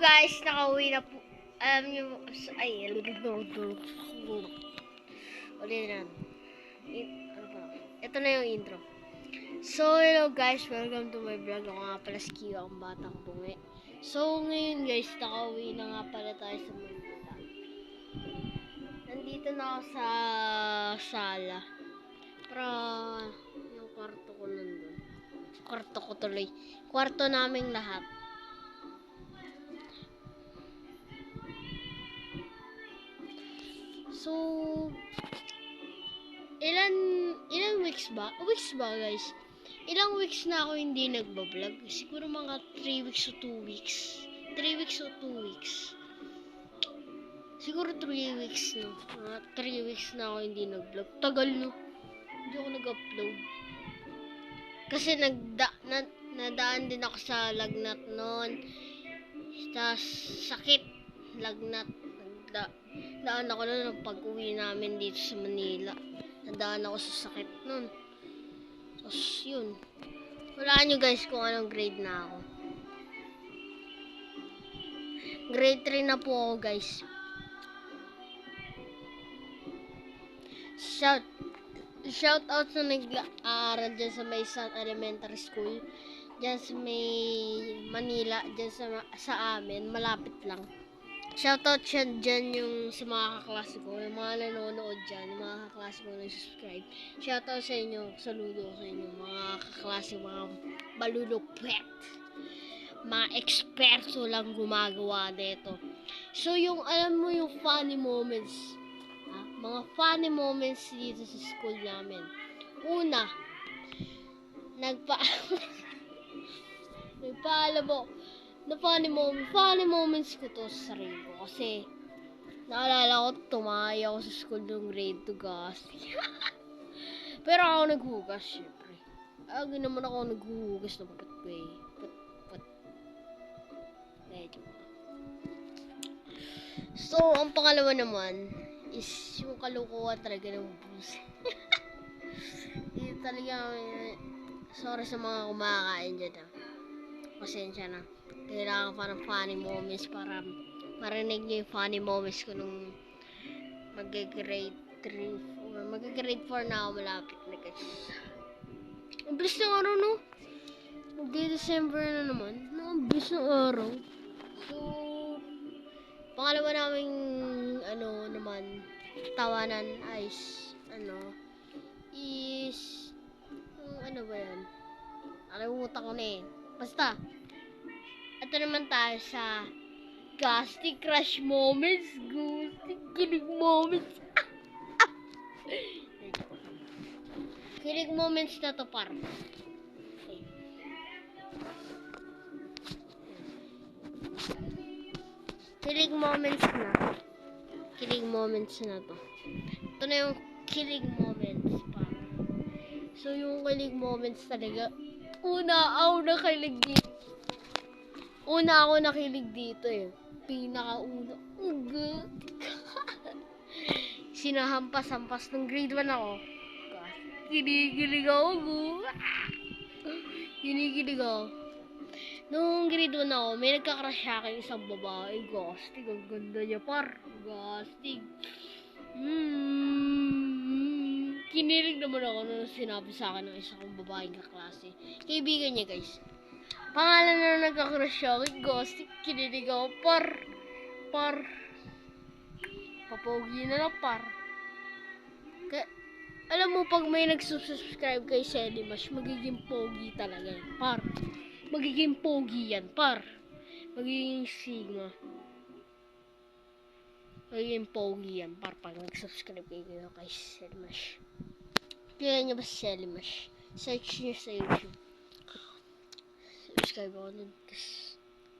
Guys, nakauwi na po. Alam niyo, ay, ulit na. Ano ba? Ito na yung intro. So, hello guys, welcome to my vlog. Ako nga pala si Kio, ang batang bungi. So, ngayon guys, nakauwi na nga pala tayo sa Maynila. Nandito na ako sa sala. Pero, yung kwarto ko nandun. Kwarto ko tuloy. Kwarto naming lahat. So, ilang weeks ba? Weeks ba, guys? Ilang weeks na ako hindi nagbablog. Siguro mga 3 weeks o 2 weeks. 3 weeks o 2 weeks. Siguro 3 weeks no. Mga 3 weeks na ako hindi nagblog. Tagal no. Hindi ako nag-upload. Kasi nadaan din ako sa lagnat noon. Tapos sakit. Lagnat. Daan ako nun pag-uwi namin dito sa Manila. Nadaan ako sa sakit nun. Tapos yun. Walaan nyo guys kung anong grade na ako. Grade 3 na po ako guys. Shout out sa nag-aaral dyan sa may San Elementary School. Dyan sa may Manila. Dyan sa amin. Malapit lang. Shoutout siya dyan yung sa mga kaklase ko, yung mga nanonood dyan, yung mga kaklase ko na subscribe. Shoutout sa inyo, saludo sa inyo, mga kaklase, mga balulupet. Mga eksperto lang gumagawa dito. So, yung alam mo yung funny moments, mga funny moments dito sa school namin. Una, nagpaalam mo, na funny moments ko to sa sarili ko kasi naalala ko tumaya ako sa school ng grade 2 guys. Pero ako naghugas syempre. Agad naman ako naghuhugas ng patway. Medyo. So, ang pangalawa naman is yung kalukuhan talaga ng bus. Ito talaga, sorry sa mga kumakain dyan pasensya na. Kailangan pa ng funny moments para marinig niyo yung funny moments ko nung mag-grade 3 or mag-grade 4 na ako, malapit na guys. Ang bilis ng araw no? Mag-December na naman. Ang bilis ng araw. So, pangalawa naming naman tawanan is ano ba yan? Nakalimutan ko na eh. Basta, ito naman tayo sa Ghosty Crush Moments. Ghosty Kilig Moments. Kilig Moments na to par. Okay. Kilig Moments na. Kilig Moments na to. Ito na yung Kilig Moments par. So, yung Kilig Moments talaga, una ako nakilig dito eh. Pinakauna. Sinahampas-hampas ng grade 1 ako. Kinikilig ako. Kinikilig ako. Nung grade 1 ako, may nagka-crush sa akin isang babae. Gastig. Ang ganda niya par. Gastig. Kinilig naman ako nung sinabi sa akin ng isa kong babaeng kaklase. Kaibigan niya guys. Pangalan na nagka-crush siya kay Ghosty. Kinilig ako par. Papogi na lang par. Alam mo pag may nagsusubscribe kay Selimash, magiging pogi talaga yan par. Magiging pogi yan par. Magiging sigma. Magiging pogi yan par pag nag-subscribe kayo kay Selimash. Kaya niyo ba si Selimash? Search niyo sa YouTube. Subscribe ako nun.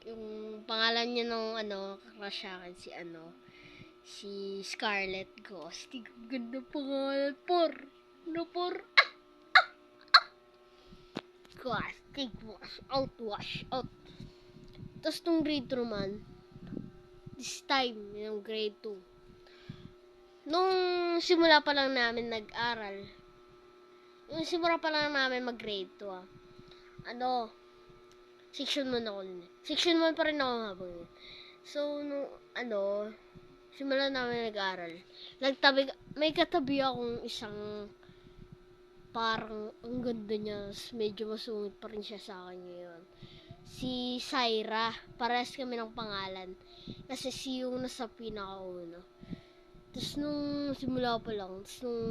Yung pangalan niya nung crush sa akin si Scarlett Ghosty. Ganda pangalan por. Ghosty, wash out. Tapos nung grade 2 naman, this time, yung grade 2. Nung simula pa lang namin nag-aral, yung simula pa lang namin mag-grade 2 Section 1 ako nun. Section 1 pa rin ako habang yun. So, nung simulan namin nag-aaral. May katabi akong isang parang ang ganda niya. Medyo masungit pa rin siya sa akin ngayon. Si Syra. Parehas kami ng pangalan. Kasi si yung nasa pinakauna. Tapos nung simula pa lang, tapos nung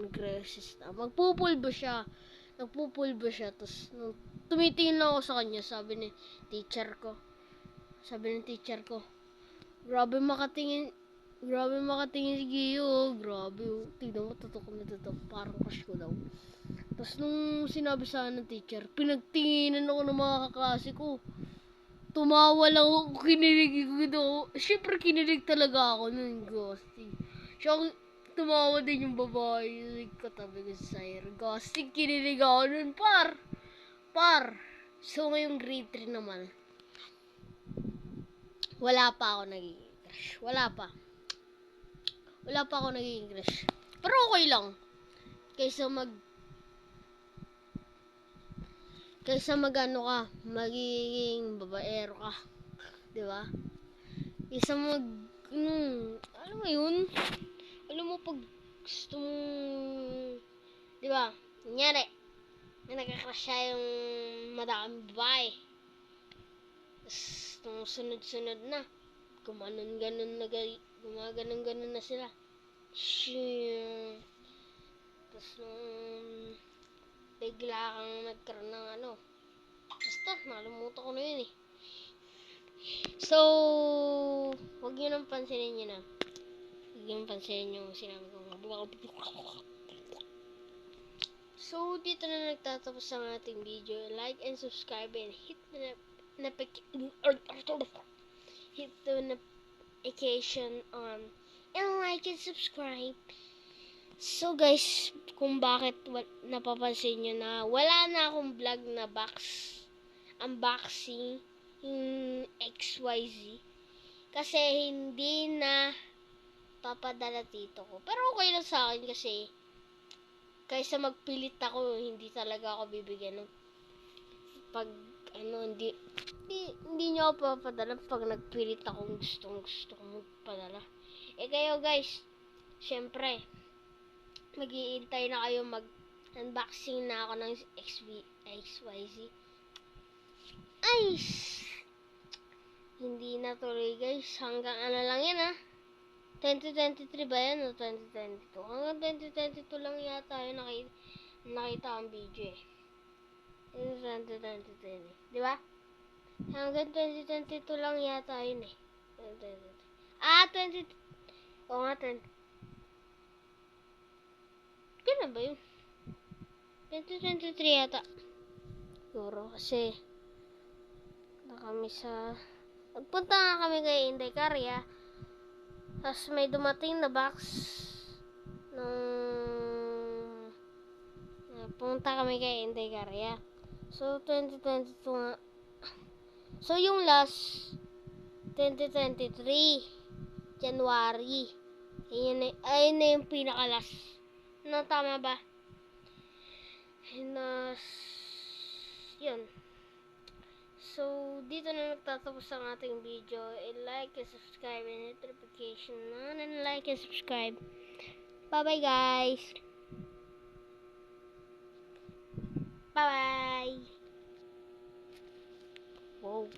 nag-resist na, nagpupulbo siya. Tapos nung tumitingin lang ako sa kanya, sabi ng teacher ko, grabe makatingin si Gio, grabe, tignan mo, tutok na tutok, parang crush ko daw. Tapos nung sinabi sa akin ng teacher, pinagtinginan ako ng mga kaklase ko. Tumawa lang ako, kinilig ako. Siyempre, kinilig talaga ako nun, ghosting. Siya, tumawa din yung babae. Katabi ko sa Syra. Ghosting, kinilig ako nun, par. So, ngayong grade 3 naman, wala pa ako nagiging crush. Wala pa ako nagiging crush. Pero okay lang. Kaysa magano ka, magiging babaero ka. Di ba? Kaysa alam mo yun? Alam mo pag gusto mong, di ba? Kunyari, nagka-crush siya yung madaming babae. Tapos, nung sunod-sunod na, gumaganon-ganon na sila. Tapos, nung bigla kang nagkaroon ng basta, nalimutan ko na yun eh. So, huwag nyo nang pansinin yun ah. Huwag nyo nang pansinin yung sinabi ko. So, dito na nagtatapos ang ating video. Like and subscribe and hit the notification on and like and subscribe. So guys, kung bakit napapansin nyo na wala na akong vlog na unboxing XYZ kasi hindi na papadala tito ko. Pero okay lang sa akin kasi kaysa magpilit ako, hindi talaga ako bibigyan ng pag hindi nyo ako papadala pag nagpilit ako gusto ko magpadala. Kayo guys, syempre mag-iintay na kayo mag-unboxing na ako ng XYZ. Ay! Hindi na tuloy guys. Hanggang lang yan 2023 ba yan o 2022? Hanggang 2022 lang yata yun nakita ang video eh. 2022 di ba? Hanggang 2022 lang yata yun eh. 20 oo nga 20 kailan ba yun? 2023 yata. Siguro kasi nagpunta nga kami kay Inday Karya. Tapos may dumating na box nung punta kami kay Inday Karya. So 2022 nga. So yung last 2023 January. Ayun na yung pinaka-last. No, tama ba? Yun. So, dito na nagtatapos ang ating video. Like and subscribe and hit notification on and like and subscribe. Bye-bye, guys. Bye-bye. Wow.